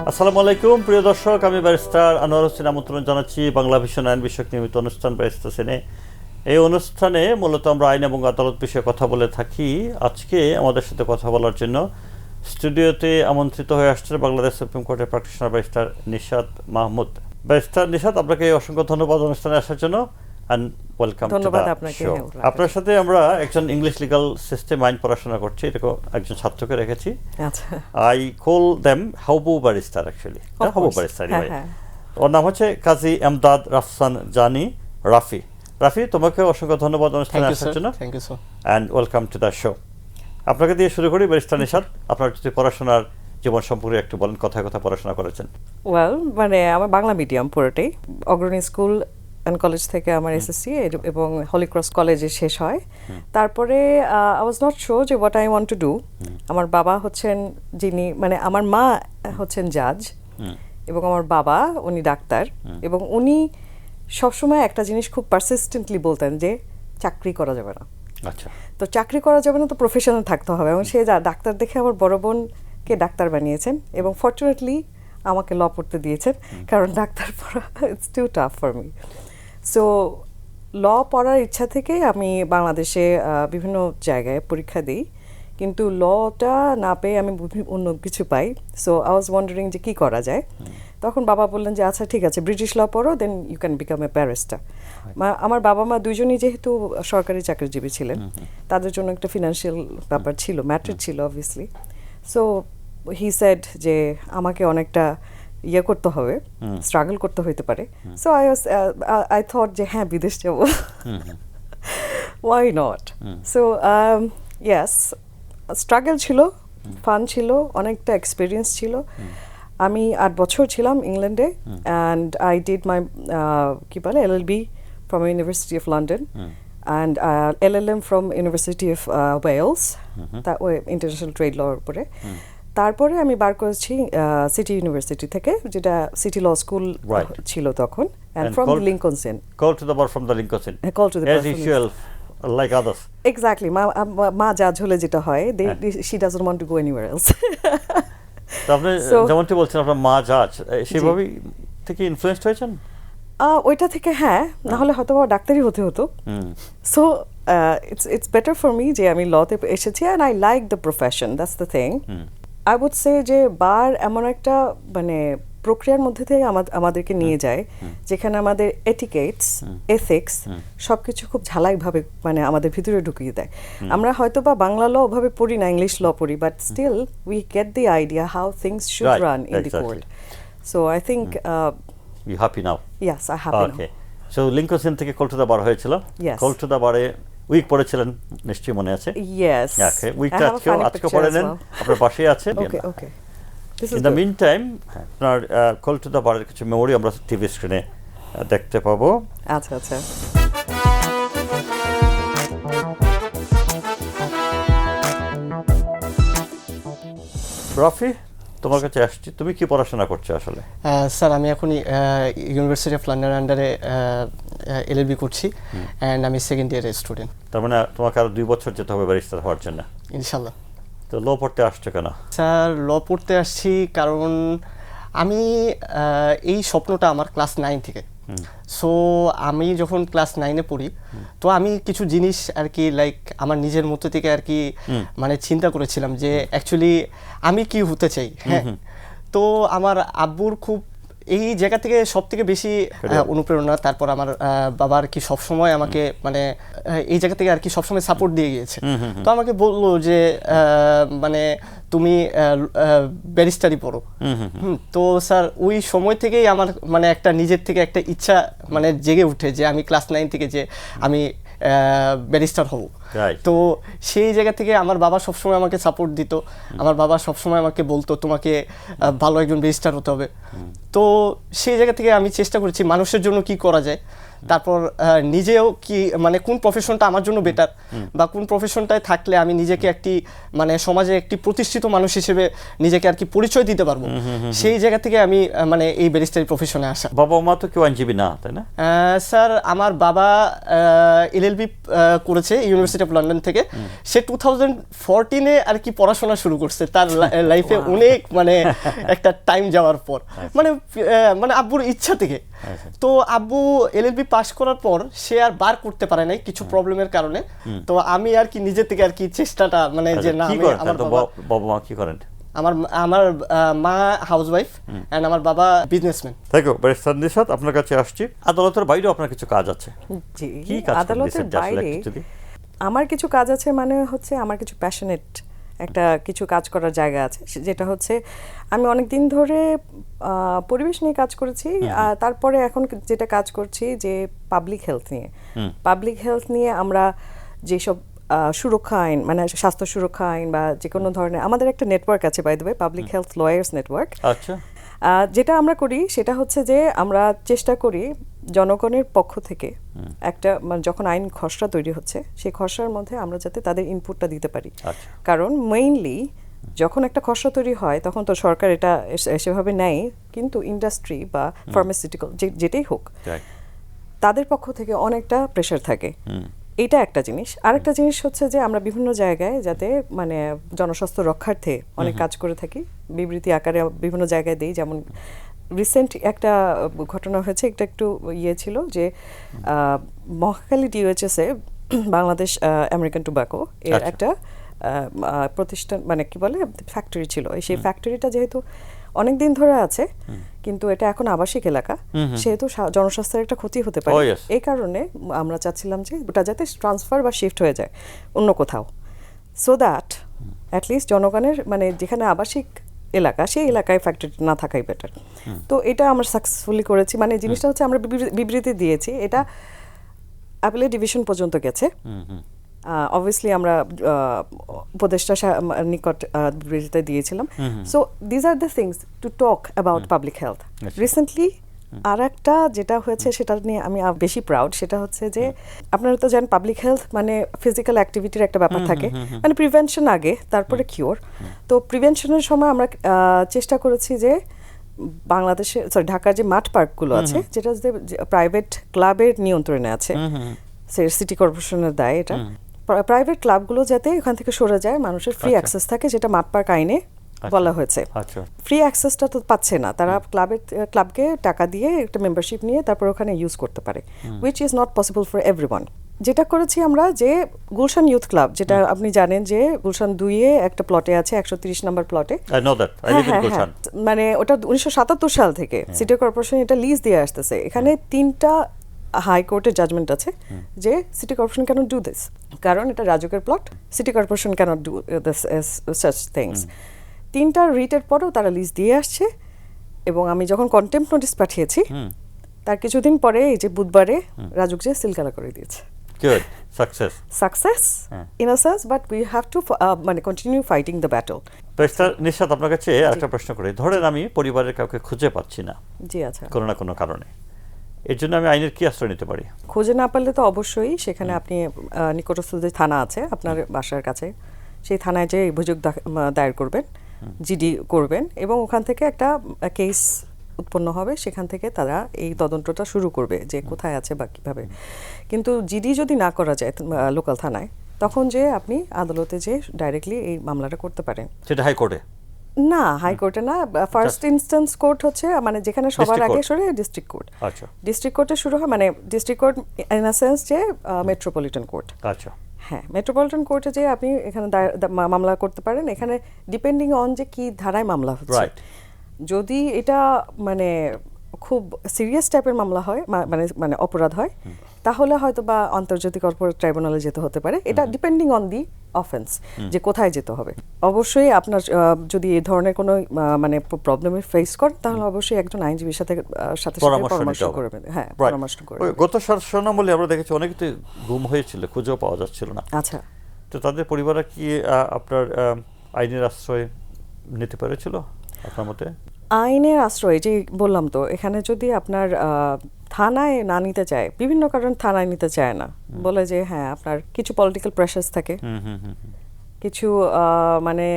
আসসালামু আলাইকুম প্রিয় দর্শক, আমি ব্যারিস্টার আনোয়ার হোসেন আমন্ত্রণ জানাচ্ছি বাংলা ভিশন আইন বিষয়ক নিয়মিত অনুষ্ঠান ব্যারিস্টার সেনে। এই অনুষ্ঠানে মূলত আমরা আইন এবং আদালত বিষয়ে কথা বলে থাকি। আজকে আমাদের সাথে কথা বলার জন্য স্টুডিওতে আমন্ত্রিত হয়ে আসছে বাংলাদেশ সুপ্রিম কোর্টের practitioner barrister Nishat Mahmud. Barrister Nishat, আপনাকে অসংখ্য ধন্যবাদ অনুষ্ঠানে আসার জন্য and welcome to the show. আপনার সাথে আমরা একজন ইংলিশ লিগাল সিস্টেম আইন পড়াশোনা করছি, এটাকে একজন ছাত্রকে রেখেছি। আই কল দেম হাউবু ব্যারিস্টার, অ্যাকচুয়ালি হাউবু ব্যারিস্টার। ওর নাম হচ্ছে কাজী এমদাদ রাফসান জানি রাফি। রাফি, তোমাকে অসংখ্য ধন্যবাদ অনুষ্ঠানে আসার জন্য and welcome to the show. আপনাকে দিয়ে শুরু করি ব্যারিস্টার নিশাত, আপনার যদি পড়াশোনার জীবন সম্পর্কে একটু বলেন, কথায় কথা পড়াশোনা করেছেন। ওয়েল, মানে আমার বাংলা মিডিয়াম পুরোটাই, অগ্রণী স্কুল অ্যান্ড কলেজ থেকে আমার এসএসসি এবং হলি ক্রস কলেজে শেষ হয়। তারপরে আই ওয়াজ নট শিওর যে what I want to do. আমার বাবা হচ্ছেন যিনি, মানে আমার মা হচ্ছেন জাজ এবং আমার বাবা উনি ডাক্তার, এবং উনি সবসময় একটা জিনিস খুব পারসিস্টেন্টলি বলতেন যে চাকরি করা যাবে না। আচ্ছা, তো চাকরি করা যাবে না, তো প্রফেশনাল থাকতে হবে। এবং সে ডাক্তার দেখে আমার বড় বোনকে ডাক্তার বানিয়েছেন এবং ফর্চুনেটলি আমাকে ল পড়তে দিয়েছেন, কারণ ডাক্তার পড়া it's too tough for me. So law পড়ার ইচ্ছা থেকে আমি বাংলাদেশে বিভিন্ন জায়গায় পরীক্ষা দিই, কিন্তু লটা না পেয়ে আমি অন্য কিছু পাই। সো আই ওয়াজ ওয়ান্ডারিং যে কী করা যায়। তখন বাবা বললেন যে আচ্ছা ঠিক আছে, ব্রিটিশ ল পড়ো, then you can become a barrister. আমার বাবা মা দুইজনই যেহেতু সরকারি চাকরিজীবী ছিলেন, তাদের জন্য একটা ফিনান্সিয়াল ব্যাপার ছিল, ম্যাটার ছিল অবভিয়াসলি। সো হি সেড যে আমাকে অনেকটা ইয়ে করতে হবে, স্ট্রাগল করতে হইতে পারে। সো আই থট যে হ্যাঁ, বিদেশ যাব, why not. So yes, struggle ছিল, ফান ছিল, অনেকটা এক্সপিরিয়েন্স ছিল। আমি 8 বছর ছিলাম ইংল্যান্ডে, অ্যান্ড আই ডিড মাই কি বলে LLB from university of London and LLM from University of Wales, that way international trade law উপরে। তারপরে আমি বার করেছি সিটি ইউনিভার্সিটি থেকে, যেটা সিটি ল স্কুল ছিল তখন, and from the Lincoln's Inn. Call to the bar from the Lincoln's Inn. Call to the bar as usual, like others. Exactly. মা জাজ হলে যেটা হয়, she doesn't want to go anywhere else. তো আপনি যেমনটি বলছেন আপনার মা জাজ, সেভাবেই থেকে ইনফ্লুয়েন্সড হয়েছেন? ওইটা থেকে হ্যাঁ, না হলে হয়তো ডাক্তারই হতে হতো। So it's better for me যে আমি লতে এসেছি, and I like the profession, that's the thing. I would say যে বার এমন একটা মানে প্রক্রিয়ার মধ্যে থেকে আমাদেরকে নিয়ে যায়, যেখানে আমাদের এটিকেটস, এথিক্স সবকিছু খুব ঝালাইভাবে মানে আমাদের ভিতরে ঢুকিয়ে দেয়। আমরা হয়তো বা বাংলা ল ওভাবে পড়ি না, ইংলিশ ল পড়ি, but still we get the idea how things should run in the court. So I think You happy now? Yes, I'm happy now. Okay. So Lincoln's Inn থেকে কল টু দ্য বার হয়েছিল। Yes. Call to the বারে week পড়েছিলেন নিশ্চয়ই মনে আছে? Yes. Okay. উইকটা আজকে পড়ে নেন, আপনার পাশেই আছে। Okay. In the meantime, আপনার কল টু দ্য বারের কিছু মেমোরি আমরা টিভি স্ক্রিনে দেখতে পাবো। আচ্ছা। রাফি, তোমার কাছে আসছি, তুমি কি পড়াশোনা করছো আসলে? স্যার, আমি এখন ইউনিভার্সিটি অফ লন্ডন আন্ডারে LLB করছি, অ্যান্ড আমি সেকেন্ড ইয়ারের স্টুডেন্ট। তার মানে তোমাকে আরো 2 বছর যেতে হবে ব্যারিস্টার হওয়ার জন্য, ইনশাল্লাহ। তো ল পড়তে আসছো কেন? স্যার, ল পড়তে আসছি কারণ আমি এই স্বপ্নটা আমার ক্লাস 9 থেকে। সো আমি যখন ক্লাস 9-এ পড়ি, তো আমি কিছু জিনিস আর কি লাইক আমার নিজের মতো থেকে আর কি মানে চিন্তা করেছিলাম যে অ্যাকচুয়ালি আমি কি হতে চাই। হ্যাঁ, তো আমার আব্বুর খুব এই জায়গা থেকে সব থেকে বেশি অনুপ্রেরণা। তারপর আমার বাবা আর কি সবসময় আমাকে মানে এই জায়গা থেকে আর কি সবসময় সাপোর্ট দিয়ে গিয়েছে। তো আমাকে বললো যে মানে তুমি ব্যারিস্টারি পড়ো। তো স্যার, ওই সময় থেকেই আমার মানে একটা নিজের থেকে একটা ইচ্ছা মানে জেগে উঠে যে আমি ক্লাস 9 থেকে যে আমি ব্যারিস্টার হব। তো সেই জায়গা থেকে আমার বাবা সবসময় আমাকে সাপোর্ট দিত। আমার বাবা সবসময় আমাকে বলতো তোমাকে ভালো একজন ব্যারিস্টার হতে হবে। তো সেই জায়গা থেকে আমি চেষ্টা করেছি মানুষের জন্য কি করা যায়, তারপর নিজেও কি মানে কোন প্রফেশনটা আমার জন্য বেটার, বা কোন প্রফেশনটায় থাকলে আমি নিজেকে একটি মানে সমাজে একটি প্রতিষ্ঠিত মানুষ হিসেবে নিজেকে আর কি পরিচয় দিতে পারবো। সেই জায়গা থেকে আমি মানে এই ব্যারিস্টারি প্রফেশনে আসা। বাবা মা তো কেউ আইনজীবী না, তাই না? স্যার, আমার বাবা LLB করেছে ইউনিভার্সিটি ইউনিভার্সিটি অফ লন্ডন থেকে। সে 2014-এ আর কি পড়াশোনা শুরু করছে তার লাইফে অনেক মানে একটা টাইম যাওয়ার পর, মানে মানে আব্বুর ইচ্ছা থেকে। তো আব্বু এলএলবি পাস করার পর সে আর বার করতে পারে নাই কিছু প্রবলেমের কারণে। তো আমি আর কি নিজে থেকে আর কি চেষ্টাটা মানে যে না, আমার বাবা মা কি করেন? আমার মা হাউসওয়াইফ এন্ড আমার বাবা businessman. Thank you barrister Nishat, আপনার কাছে আসছি। আদালতের বাইরেও আপনার কিছু কাজ আছে। জি, কি কাজ করেন আদালতের recently আসলে বাইরে একটু যদি? আমার কিছু কাজ আছে, মানে হচ্ছে আমার কিছু প্যাশনেট একটা কিছু কাজ করার জায়গা আছে, যেটা হচ্ছে আমি অনেক দিন ধরে পরিবেশ নিয়ে কাজ করেছি। তারপরে এখন যেটা কাজ করছি যে পাবলিক হেলথ নিয়ে। পাবলিক হেলথ নিয়ে আমরা যেসব সুরক্ষা আইন, মানে স্বাস্থ্য সুরক্ষা আইন বা যে কোনো ধরনের, আমাদের একটা নেটওয়ার্ক আছে by the way, public health lawyers network. আচ্ছা, যেটা আমরা করি সেটা হচ্ছে যে আমরা চেষ্টা করি জনগণের পক্ষ থেকে একটা, মানে যখন আইন খসড়া তৈরি হচ্ছে সেই খসড়ার মধ্যে আমরা যাতে তাদের ইনপুটটা দিতে পারি। আচ্ছা। কারণ মেইনলি যখন একটা খসড়া তৈরি হয় তখন তো সরকার এটা সেভাবে নেয়, কিন্তু ইন্ডাস্ট্রি বা ফার্মাসিউটিক্যাল যেটাই হোক তাদের পক্ষ থেকে অনেকটা প্রেশার থাকে। এটা একটা জিনিস। আরেকটা জিনিস হচ্ছে যে আমরা বিভিন্ন জায়গায় যাতে মানে জনস্বাস্থ্য রক্ষার্থে অনেক কাজ করে থাকি, বিবৃতি আকারে বিভিন্ন জায়গায় দিই। যেমন রিসেন্ট একটা ঘটনা হয়েছে, একটা একটু ইয়ে ছিল যে মহাখালী ডিওএইচএসে বাংলাদেশ আমেরিকান টোব্যাকো এর একটা প্রতিষ্ঠান, মানে কি বলে ফ্যাক্টরি ছিল। সেই ফ্যাক্টরিটা যেহেতু অনেক দিন ধরে আছে কিন্তু এটা এখন আবাসিক এলাকা, সেহেতু জনস্বাস্থ্যের একটা ক্ষতি হতে পারে। এই কারণে আমরা চাচ্ছিলাম যে ওটা যাতে ট্রান্সফার বা শিফট হয়ে যায় অন্য কোথাও, সো দ্যাট অ্যাটলিস্ট জনগণের মানে যেখানে আবাসিক এলাকা সেই এলাকায় ফ্যাক্টরি না থাকাই বেটার। তো এটা আমরা সাকসেসফুলি করেছি। মানে জিনিসটা হচ্ছে আমরা বিবৃতি দিয়েছি, এটা অ্যাপেলেট ডিভিশন পর্যন্ত গেছে। অবভিয়াসলি আমরা উপদেষ্টা নিকট বিবৃতিতে দিয়েছিলাম। So these are the things to talk about public health. Recently আর একটা যেটা হয়েছে সেটা নিয়ে আমি বেশি প্রাউড, সেটা হচ্ছে যে আপনারা তো জানেন পাবলিক হেলথ মানে ফিজিক্যাল অ্যাক্টিভিটির একটা ব্যাপার থাকে, মানে প্রিভেনশন আগে তারপরে কিওর। তো প্রিভেনশনের সময় আমরা চেষ্টা করেছি যে বাংলাদেশে ঢাকার যে মাঠ পার্কগুলো আছে যেটা যে প্রাইভেট ক্লাবের নিয়ন্ত্রণে আছে, সিটি কর্পোরেশনের দায় এটা, প্রাইভেট ক্লাবগুলো যাতে এখান থেকে সরে যায়, মানুষের ফ্রি অ্যাক্সেস থাকে, যেটা মাঠ পার্ক আইনে বলা হয়েছে। ফ্রি অ্যাক্সেসটা তো পাচ্ছে না তারা, ক্লাবকে টাকা দিয়ে একটা মেম্বারশিপ নিয়ে তারপর ওখানে ইউজ করতে পারে, which is not possible for everyone. যেটা করেছি আমরা যে গুলশান ইউথ ক্লাব, যেটা আপনি জানেন যে গুলশান 2-এ একটা প্লটে আছে, 130 নম্বর প্লটে। মানে ওটা 1977 সাল থেকে সিটি কর্পোরেশন এটা লিজ দিয়ে আসতেছে। এখানে 3টা হাইকোর্টের জাজমেন্ট আছে যে city corporation cannot do this, কারণ এটা রাজুকের plot, city corporation cannot do this such things. 3টা রিটের পরেও তারা লিজ দিয়ে আসছে, এবং আমি যখন কন্টেম্পট নোটিস পাঠিয়েছি তার কিছুদিন পরে এই যে বুধবারে রাজুক যে সিলগালা করে দিয়েছে। Good. Success in a sense, but we have to মানে continue fighting the battle. Barrister Nishat, আপনার কাছে একটা প্রশ্ন করি। ধরেন আমি পরিবারের কাউকে খুঁজে পাচ্ছি না, জি আচ্ছা, কোনো না কোনো কারণে, এর জন্য আমি আইনের কি আশ্রয় নিতে পারি? খুঁজে না পারলে তো অবশ্যই সেখানে আপনি নিকটস্থ যে থানা আছে আপনার বাসার কাছে, সেই থানায় যে অভিযোগ দায়ের করবেন, জিডি করবেন, এবং ওখান থেকে একটা কেস উৎপন্ন হবে, সেখান থেকে তারা এই তদন্তটা শুরু করবে যে কোথায় আছে বা কীভাবে। কিন্তু জিডি যদি না করা যায় লোকাল থানায়, তখন যে আপনি আদালতে যে ডাইরেক্টলি এই মামলাটা করতে পারেন। সেটা হাইকোর্টে না, হাইকোর্টে না, ফার্স্ট ইনস্ট্যান্স কোর্ট হচ্ছে মানে যেখানে সবার আগে সরে ডিস্ট্রিক্ট কোর্ট। আচ্ছা, ডিস্ট্রিক্ট কোর্টে শুরু হয়, মানে district court in a sense যে মেট্রোপলিটন কোর্ট। আচ্ছা, হ্যাঁ, মেট্রোপলিটন কোর্টে যে আপনি এখানে মামলা করতে পারেন। এখানে ডিপেন্ডিং অন যে কি ধারায় মামলা হচ্ছে, যদি এটা মানে খুব সিরিয়াস টাইপের মামলা হয়, মানে মানে অপরাধ হয়, তাহলে হয়তো বা আন্তর্জাতিক কর্পোরেট ট্রাইব্যুনালে যেতে হতে পারে। এটা ডিপেন্ডিং অন দি অফেন্স যে কোথায় যেতে হবে। অবশ্যই আপনার যদি এই ধরনের কোনো মানে প্রবলেমে ফেস করেন, তাহলে অবশ্যই একজন আইনজীবীর সাথে পরামর্শ করবেন। হ্যাঁ, পরামর্শ করবেন। গত শাসনামলে আমরা দেখেছি অনেকে তো গুম হয়েছিল, খুঁজেও পাওয়া যাচ্ছিল না। আচ্ছা, তো তাদের পরিবাররা কি আপনার আইনের আশ্রয় নিতে পেরেছিল আপনার মতে? আইনের আশ্রয় যে বললাম তো, এখানে যদি আপনার থানায় না নিতে চায়, বিভিন্ন কারণে থানায় নিতে চায় না, বলে যে হ্যাঁ আপনার কিছু পলিটিক্যাল প্রেশারস থাকে, কিছু মানে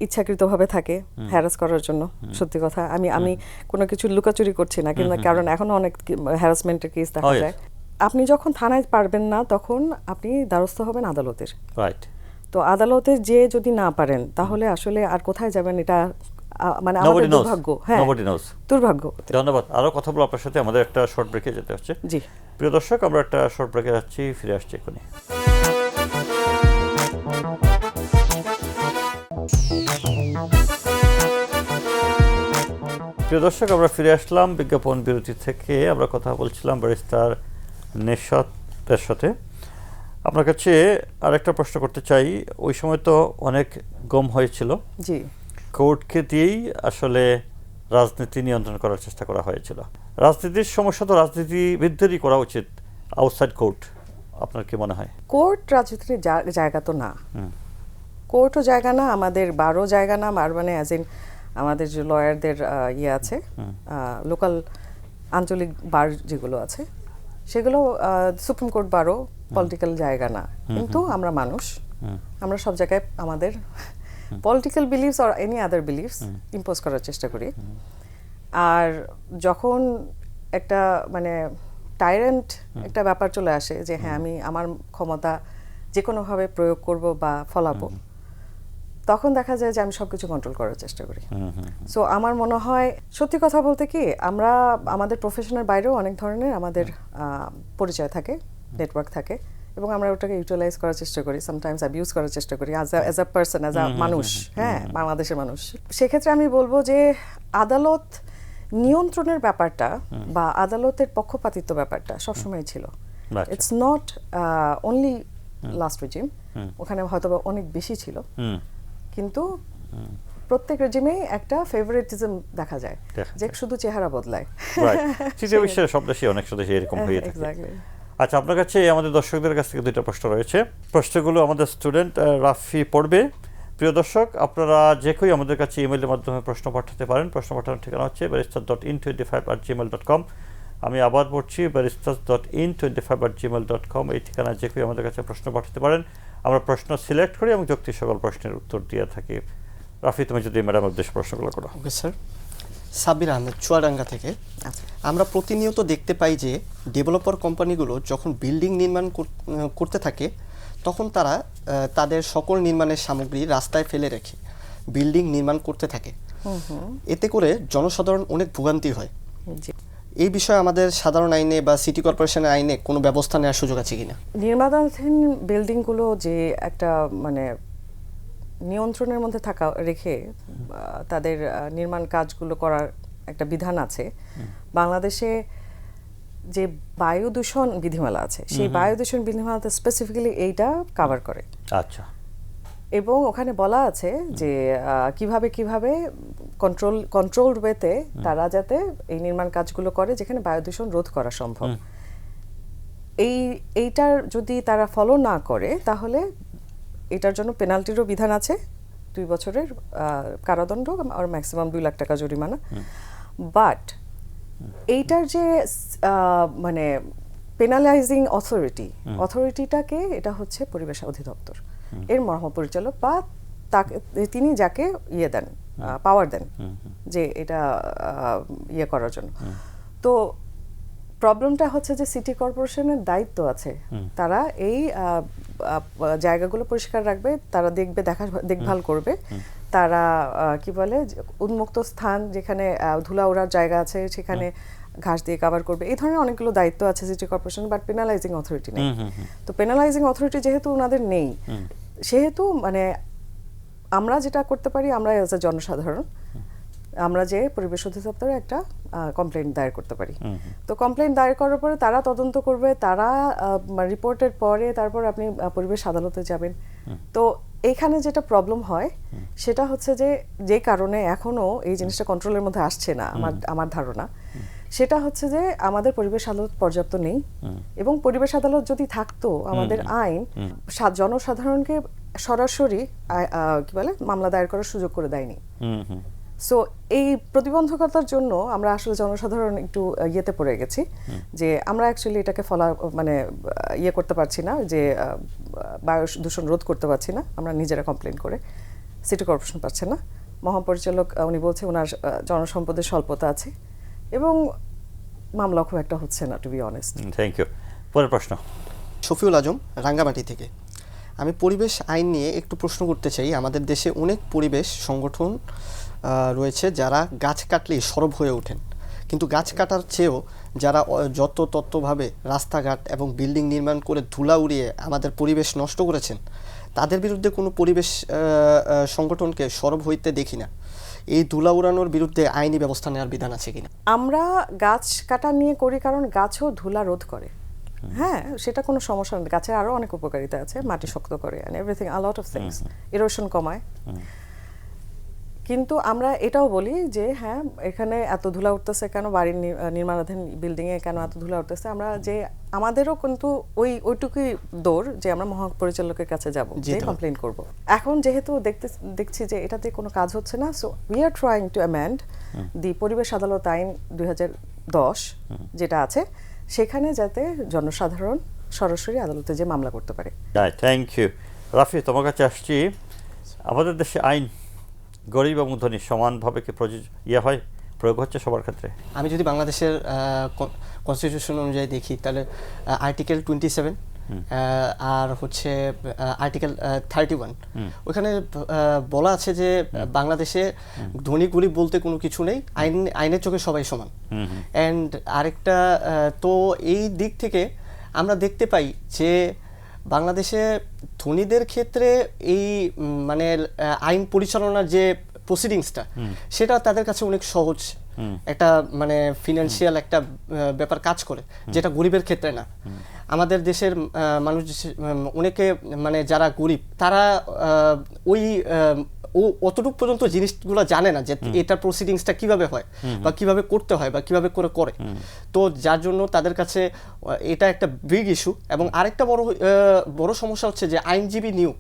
ইচ্ছাকৃতভাবে থাকে হ্যারাস করার জন্য। সত্যি কথা, আমি কোনো কিছু লুকাচুরি করছি না, কিন্তু কারণ এখনো অনেক হ্যারাসমেন্টের কেস দেখা যায়। আপনি যখন থানায় পারবেন না তখন আপনি দ্বারস্থ হবেন আদালতের। রাইট। তো আদালতে যে যদি না পারেন তাহলে আসলে আর কোথায় যাবেন, এটা মানে আমাদের Nobody knows. দুর্ভাগ্য। হ্যাঁ, Nobody knows. দুর্ভাগ্য। ধন্যবাদ। আরও কথা বলবো আপনার সাথে, আমাদের একটা শর্ট ব্রেকে যেতে হচ্ছে। জি। প্রিয় দর্শক, আমরা একটা শর্ট ব্রেকে যাচ্ছি, ফিরে আসছি এখনই। প্রিয় দর্শক, আমরা ফিরে আসলাম বিজ্ঞাপন বিরতি থেকে। আমরা কথা বলছিলাম ব্যারিস্টার নেশাতের সাথে। আপনার কাছে আরেকটা প্রশ্ন করতে চাই, ওই সময় তো অনেক গম হয়েছিল, জি। কোর্টকে দিয়েই আসলে রাজনীতি নিয়ন্ত্রণ করার চেষ্টা করা হয়েছিল। রাজনীতির সমস্যা তো রাজনীতিবিদদেরই করা উচিত, আউটসাইড কোর্ট। আপনার কি মনে হয়? কোর্ট রাজনীতির জায়গা তো না, কোর্টও জায়গা না, আমাদের বারও জায়গা না। মানে অ্যাজ ইন আমাদের যে লয়ারদের ইয়ে আছে, লোকাল আঞ্চলিক বার যেগুলো আছে সেগুলো, সুপ্রিম কোর্ট বারও পলিটিক্যাল জায়গা না। কিন্তু আমরা মানুষ, আমরা সব জায়গায় আমাদের political believes or any other believes impose করার চেষ্টা করি। আর যখন একটা মানে টাইরেন্ট একটা ব্যাপার চলে আসে যে হ্যাঁ আমি আমার ক্ষমতা যে কোনোভাবে প্রয়োগ করব বা ফলাবো, তখন দেখা যায় যে আমি সবকিছু কন্ট্রোল করার চেষ্টা করি। সো আমার মনে হয় সত্যি কথা বলতে কি, আমরা আমাদের প্রফেশনের বাইরেও অনেক ধরনের আমাদের পরিচয় থাকে, নেটওয়ার্ক থাকে, এবং আমরা ওটাকে ইউটিলাইজ করার চেষ্টা করি, সামটাইমস অ্যাবিউজ করার চেষ্টা করি as a person, as a মানুষ। হ্যাঁ, বাংলাদেশের মানুষ। সেক্ষেত্রে আমি বলবো যে আদালত নিয়ন্ত্রণের ব্যাপারটা বা আদালতের পক্ষপাতিত্ব ব্যাপারটা সবসময় ছিল। It's not only last regime, ওখানে হয়তো অনেক বেশি ছিল, কিন্তু প্রত্যেক রেজিমেই একটা ফেভারিটিজম দেখা যায়, যে শুধু চেহারা বদলায়। তৃতীয় বিশ্বের সব দেশে অনেক দেশে এরকম হয়ে থাকে। আচ্ছা, আপনার কাছে আমাদের দর্শকদের কাছ থেকে দুইটা প্রশ্ন রয়েছে। প্রশ্নগুলো আমাদের স্টুডেন্ট রাফি পড়বে। প্রিয় দর্শক, আপনারা যে কেউ আমাদের কাছে ইমেইলের মাধ্যমে প্রশ্ন পাঠাতে পারেন। প্রশ্ন পাঠানোর ঠিকানা হচ্ছে barrister.in25@gmail.com। আমি আবার পড়ছি, barrister.in25@gmail.com। এই ঠিকানায় যে কেউ আমাদের কাছে প্রশ্ন পাঠাতে পারেন। আমরা প্রশ্ন সিলেক্ট করি এবং যৌক্তিক সকল প্রশ্নের উত্তর দিয়ে থাকি। রাফি, তুমি যদি ম্যাডামের উদ্দেশ্যে প্রশ্নগুলো করো। Okay sir. সাব্বির আহমেদ, চুয়াডাঙ্গা থেকে। আমরা প্রতিনিয়ত দেখতে পাই যে ডেভেলপার কোম্পানিগুলো যখন বিল্ডিং নির্মাণ করতে থাকে তখন তারা তাদের সকল নির্মাণের সামগ্রী রাস্তায় ফেলে রেখে বিল্ডিং নির্মাণ করতে থাকে। এতে করে জনসাধারণ অনেক ভোগান্তি হয়। এই বিষয়ে আমাদের সাধারণ আইনে বা সিটি কর্পোরেশনের আইনে কোনো ব্যবস্থা নেওয়ার সুযোগ আছে কিনা? নির্মাণাধীন বিল্ডিংগুলো যে একটা মানে নিয়ন্ত্রণের মধ্যে থাকা রেখে তাদের নির্মাণ কাজগুলো করার একটা বিধান আছে। বাংলাদেশে যে বায়ু দূষণ বিধিমালা আছে, সেই বায়ু দূষণ বিধিমালাতে স্পেসিফিক্যালি এইটা কভার করে। আচ্ছা। এবং ওখানে বলা আছে যে কিভাবে কন্ট্রোলড ওয়েতে তারা যাতে এই নির্মাণ কাজগুলো করে যেখানে বায়ু দূষণ রোধ করা সম্ভব। এইটার যদি তারা ফলো না করে তাহলে এটার জন্য পেনাল্টিরও বিধান আছে, 2 বছরের কারাদণ্ড আর ম্যাক্সিমাম 2 লাখ টাকা জরিমানা। বাট এইটার যে মানে পেনালাইজিং অথরিটিটাকে, এটা হচ্ছে পরিবেশ অধিদপ্তর, এর মহাপরিচালক বা তিনি যাকে দেন, পাওয়ার দেন যে এটা করার জন্য। তো প্রবলেমটা হচ্ছে যে সিটি কর্পোরেশনের দায়িত্ব আছে, তারা এই জায়গাগুলো পরিষ্কার রাখবে, তারা দেখভাল করবে, তারা কি বলে উন্মুক্ত স্থান যেখানে ধুলা ওড়ার জায়গা আছে সেখানে ঘাস দিয়ে কভার করবে। এই ধরনের অনেকগুলো দায়িত্ব আছে সিটি কর্পোরেশন, বাট পেনালাইজিং অথরিটি নেই। তো পেনালাইজিং অথরিটি যেহেতু ওনাদের নেই, সেহেতু মানে আমরা যেটা করতে পারি, আমরা এজ এ জনসাধারণ আমরা যে পরিবেশ অধিদপ্তরে একটা কমপ্লেইন দায়ের করতে পারি। তো কমপ্লেইন দায়ের করার পরে তারা তদন্ত করবে, তারা রিপোর্টের পরে তারপর আপনি পরিবেশ আদালতে যাবেন। তো এইখানে যেটা প্রবলেম হয় সেটা হচ্ছে যে কারণে এখনো এই জিনিসটা কন্ট্রোলের মধ্যে আসছে না, আমার ধারণা সেটা হচ্ছে যে আমাদের পরিবেশ আদালত পর্যাপ্ত নেই। এবং পরিবেশ আদালত যদি থাকতো, আমাদের আইন জনসাধারণকে সরাসরি কি বলে মামলা দায়ের করার সুযোগ করে দেয়নি। সো এই প্রতিবন্ধকতার জন্য আমরা আসলে জনসাধারণ একটু ইয়েতে পড়ে গেছি যে আমরা অ্যাকচুয়ালি এটাকে মানে করতে পারছি না, যে বায়ু দূষণ রোধ করতে পারছি না আমরা নিজেরা কমপ্লেন করে। সিটি কর্পোরেশন পাচ্ছে না, মহাপরিচালক উনি বলছে ওনার জনসম্পদের স্বল্পতা আছে এবং মামলা খুব একটা হচ্ছে না, to be honest. Thank you. পরের প্রশ্ন। শফিউল আজম, রাঙ্গামাটি থেকে। আমি পরিবেশ আইন নিয়ে একটু প্রশ্ন করতে চাই। আমাদের দেশে অনেক পরিবেশ সংগঠন রয়েছে যারা গাছ কাটলেই সরব হয়ে ওঠেন, কিন্তু গাছ কাটার চেয়েও যারা যত তত্ত্বভাবে রাস্তাঘাট এবং বিল্ডিং নির্মাণ করে ধুলা উড়িয়ে আমাদের পরিবেশ নষ্ট করেছেন, তাদের বিরুদ্ধে কোনো পরিবেশ সংগঠনকে সরব হইতে দেখি না। এই ধুলা উড়ানোর বিরুদ্ধে আইনি ব্যবস্থা নেওয়ার বিধান আছে কিনা? আমরা গাছ কাটা নিয়ে করি কারণ গাছও ধুলা রোধ করে। হ্যাঁ, সেটা কোনো সমস্যা নেই। গাছের আরও অনেক উপকারিতা আছে, মাটি শক্ত করে and everything, a lot of things, erosion কমায়। কিন্তু আমরা এটাও বলি যে হ্যাঁ, এখানে এত ধুলা উঠতেছে কেন, বাড়ির নির্মাণাধীন বিল্ডিংয়ে কেন এত ধুলা উঠতেছে, আমরা যে আমাদেরও কিন্তু ওইটুকুই দৌড় যে আমরা মহাপরিচালকের কাছে যাব, যে কমপ্লেন করব। এখন যেহেতু দেখছি যে এটাতে কোনো কাজ হচ্ছে না, so we are trying to amend the পরিবেশ আদালত আইন 2010 যেটা আছে, সেখানে যাতে জনসাধারণ সরাসরি আদালতে যে মামলা করতে পারে। Thank you. রাফি, তোমার কাছে আসছি। আমাদের দেশে আইন গরিব এবং ধনী সমানভাবে কি প্রয়োগ হচ্ছে সবার ক্ষেত্রে? আমি যদি বাংলাদেশের কনস্টিটিউশন অনুযায়ী দেখি, তাহলে আর্টিকেল 27 আর হচ্ছে আর্টিকেল 31, ওখানে বলা আছে যে বাংলাদেশে ধনী গরিব বলতে কোনো কিছু নেই, আইনের চোখে সবাই সমান। অ্যান্ড আরেকটা, তো এই দিক থেকে আমরা দেখতে পাই যে বাংলাদেশে ধনীদের ক্ষেত্রে এই মানে আইন পরিচালনার যে প্রসিডিংসটা, সেটা তাদের কাছে অনেক সহজ একটা মানে ফিনান্সিয়াল একটা ব্যাপার কাজ করে, যেটা গরিবের ক্ষেত্রে না। আমাদের দেশের মানুষ অনেকে মানে যারা গরিব, তারা ওই অতটুকু পর্যন্ত জিনিসগুলো জানে না যে এটার প্রসিডিংসটা কিভাবে হয় বা কিভাবে করতে হয় বা কিভাবে করে। তো যার জন্য তাদের কাছে এটা একটা বিগ ইস্যু। এবং আরেকটা বড় সমস্যা হচ্ছে যে আইনজীবী নিয়োগ।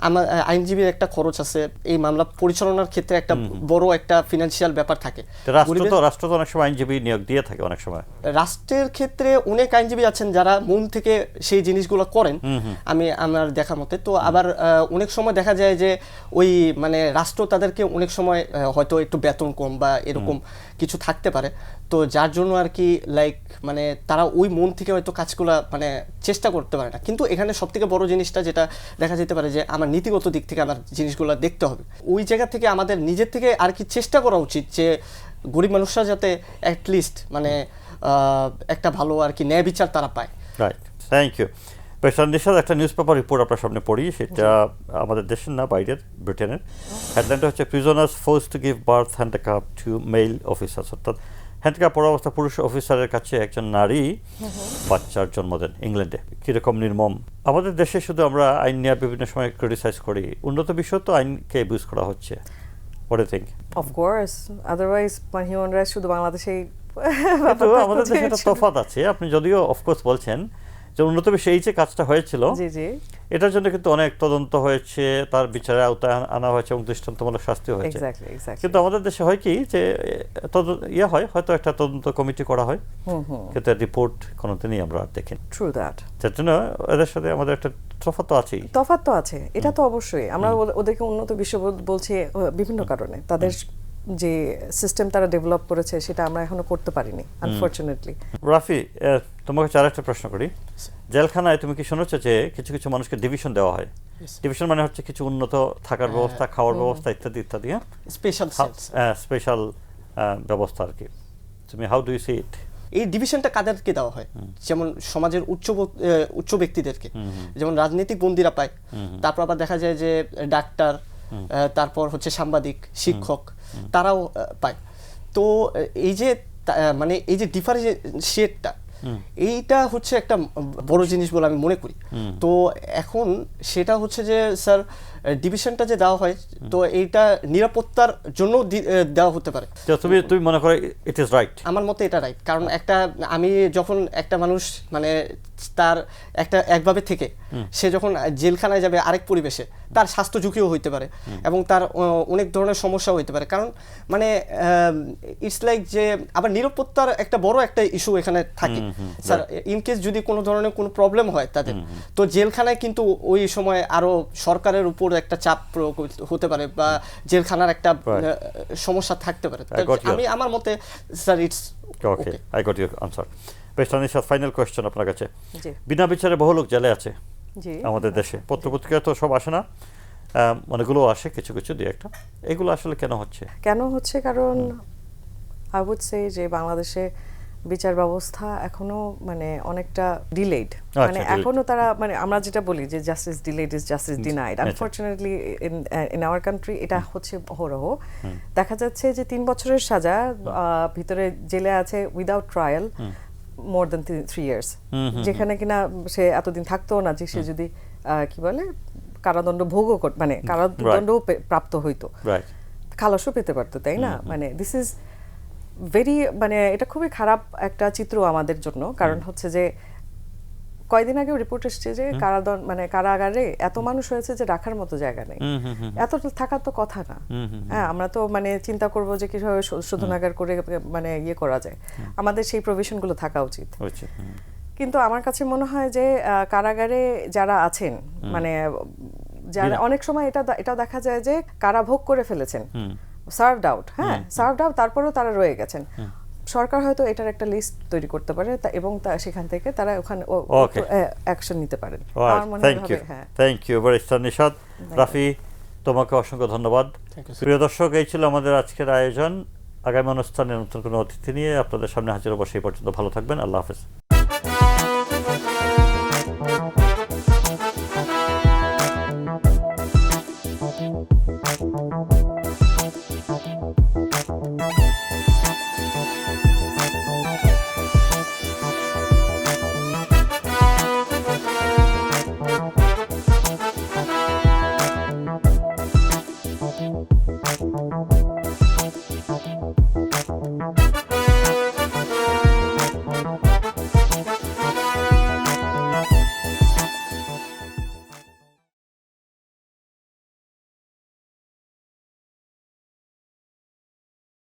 আমার আইনজীবীর একটা খরচ আছে, এই মামলা পরিচালনার ক্ষেত্রে একটা বড় একটা ফিনান্সিয়াল ব্যাপার থাকে। রাষ্ট্র তো অনেক সময় আইনজীবী নিয়োগ দিয়ে থাকে। অনেক সময় রাষ্ট্রের ক্ষেত্রে অনেক আইনজীবী আছেন যারা মন থেকে সেই জিনিসগুলো করেন, আমার দেখা মতে। তো আবার অনেক সময় দেখা যায় যে ওই মানে রাষ্ট্র তাদেরকে অনেক সময় হয়তো একটু বেতন কম বা এরকম কিছু থাকতে পারে, তো যার জন্য আর কি লাইক মানে তারা ওই মন থেকে হয়তো কাজগুলো মানে চেষ্টা করতে পারে না। কিন্তু এখানে সব থেকে বড় জিনিসটা যেটা দেখা যেতে পারে যে আমার নীতিগত দিক থেকে আমার জিনিসগুলো দেখতে হবে। ওই জায়গা থেকে আমাদের নিজের থেকে আর কি চেষ্টা করা উচিত যে গরিব মানুষরা যাতে অ্যাটলিস্ট মানে একটা ভালো আর কি ন্যায় বিচার তারা পায়। Right, thank you. পেশার একটা নিউজ পেপার রিপোর্ট আপনার সামনে পড়ি, সেটা আমাদের দেশের না, বাইরের, ব্রিটেনের। হেডলাইনটা হচ্ছে prisoners force to give birth handcuff two mail officers, অর্থাৎ হ্যান্ডকাপ পরা অবস্থা পুরুষ অফিসারের কাছে একজন নারী বাচ্চার জন্ম দেন ইংল্যান্ডে। কীরকম নির্মম! আমাদের দেশে শুধু আমরা আইন নিয়ে বিভিন্ন সময় ক্রিটিসাইজ করি, উন্নত বিশ্ব তো আইনকে অ্যাবিউজ করা হচ্ছে। What do you think? Of course, otherwise human rights শুধু বাংলাদেশেই। আমাদের দেশে একটা তফাৎ আছে। আপনি যদিও অফকোর্স বলছেন যে উন্নত বিশ্বে এই যে কাজটা হয়েছিল, এটার জন্য কিন্তু অনেক তদন্ত হয়েছে, তার বিচারে আওতায় আনা হয়েছে এবং দৃষ্টান্তমূলক শাস্তি হয়েছে। কিন্তু আমাদের দেশে হয় কি যে হয়তো একটা তদন্ত কমিটি করা হয়, কিন্তু রিপোর্ট কোনোদিনই আমরা দেখি। True that. যার জন্য এদের সাথে আমাদের একটা তফাৎ তো আছে। এটা তো অবশ্যই। আমরা ওদেরকে উন্নত বিশ্ব বলছি বিভিন্ন কারণে। তাদের যে সিস্টেম তারা ডেভেলপ করেছে সেটা আমরা এখনো করতে পারিনি, আনফরচুনেটলি। রাফি, তোমাকে আরেকটা প্রশ্ন করি। জেলখানায় তুমি কি শুনেছ যে কিছু কিছু মানুষকে ডিভিশন দেওয়া হয়? ডিভিশন মানে হচ্ছে কিছু উন্নত থাকার ব্যবস্থা, খাওয়ার ব্যবস্থা ইত্যাদি ইত্যাদি, স্পেশাল ব্যবস্থা আর কি। তুমি হাউ ডু ইউ সি ইট? এই ডিভিশনটা কাদেরকে দেওয়া হয়? যেমন সমাজের উচ্চ ব্যক্তিদেরকে, যেমন রাজনৈতিক বন্দীরা পায়, তারপর আবার দেখা যায় যে ডাক্তার, তারপর হচ্ছে সাংবাদিক, শিক্ষক, তারাও পায়। তো এই যে মানে এই যে ডিফারেন্সিয়েটটা, এইটা হচ্ছে একটা বড় জিনিস বলে আমি মনে করি। তো এখন সেটা হচ্ছে যে স্যার ডিভিশনটা যে দেওয়া হয়, তো এইটা নিরাপত্তার জন্য দেওয়া হতে পারে। তুমি মনে করো ইট ইজ রাইট? আমার মতে এটা রাইট। কারণ আমি যখন একটা মানুষ মানে তার একভাবে থেকে সে যখন জেলখানায় যাবে আরেক পরিবেশে, তার স্বাস্থ্য ঝুঁকিও হইতে পারে এবং তার অনেক ধরনের সমস্যা হইতে পারে। কারণ মানে ইটস লাইক যে আবার নিরাপত্তার একটা বড় একটা ইস্যু এখানে থাকে। স্যার ইনকেস যদি কোনো ধরনের কোনো প্রবলেম হয় তাদের, তো জেলখানায় কিন্তু ওই সময় আরো সরকারের উপর একটা চাপ প্রয়োগ হতে পারে বা জেলখানার একটা Right. সমস্যা থাকতে পারে। I got your- আমি আমার মতে sir it's okay, I got your answer. Barrister Nishat, final question আপনার কাছে। জি বিনা বিচারে বহু লোক জেলে আছে জি আমাদের দেশে, পত্রপত্রিকা তো সব আসে না, অনেকগুলো আসে, কিছু কিছু দুই একটা। এগুলো আসলে কেন হচ্ছে? কেন হচ্ছে? কারণ আই উড সে যে বাংলাদেশে বিচার ব্যবস্থা এখনো মানে অনেকটা ডিলেড, মানে delayed. এখনো তারা মানে আমরা যেটা বলি যে justice delayed is justice denied. আচ্ছা। আনফরচুনেটলি ইন আওয়ার কান্ট্রি এটা হচ্ছে অহরহ। দেখা যাচ্ছে যে 3 বছরের সাজা, ভিতরে জেলে আছে without trial more than 3 years, যেখানে কিনা সে এতদিন থাকতো না যে সে যদি কি বলে কারাদণ্ড ভোগও মানে কারাদণ্ডও প্রাপ্ত হইতো, রাইট। খালাসও পেতে পারতো, তাই না? মানে দিস ইজ ভেরি, মানে এটা খুবই খারাপ একটা চিত্র আমাদের জন্য। কারণ হচ্ছে যে কয়দিন আগে রিপোর্ট এসেছে যে মানে কারাগারে এত মানুষ হয়েছে যে রাখার মতো জায়গা নেই। এত থাকার তো কথা না। হ্যাঁ, আমরা তো মানে চিন্তা করব যে কিভাবে শোধনাগার করে মানে ইয়ে করা যায়, আমাদের সেই প্রভিশনগুলো থাকা উচিত। কিন্তু আমার কাছে মনে হয় যে কারাগারে যারা আছেন, মানে যারা অনেক সময় এটাও দেখা যায় যে কারাভোগ করে ফেলেছেন, সার্ভড আউট, হ্যাঁ সার্ভড আউট, তারপরেও তারা রয়ে গেছেন। সরকার হয়তো এটার একটা লিস্ট তৈরি করতে পারে এবং সেখান থেকে তারা ওখানে অ্যাকশন নিতে পারেন। আমার মনে থ্যাংক ইউ, হয় হ্যাঁ। Thank you barrister Nishat. Rafi, তোমাকে অসংখ্য ধন্যবাদ। প্রিয় দর্শক, এই ছিল আমাদের আজকের আয়োজন। আগামী অনুষ্ঠানে নতুন কোনো অতিথি নিয়ে আপনাদের সামনে হাজির হবো। সেই পর্যন্ত ভালো থাকবেন। আল্লাহ হাফেজ।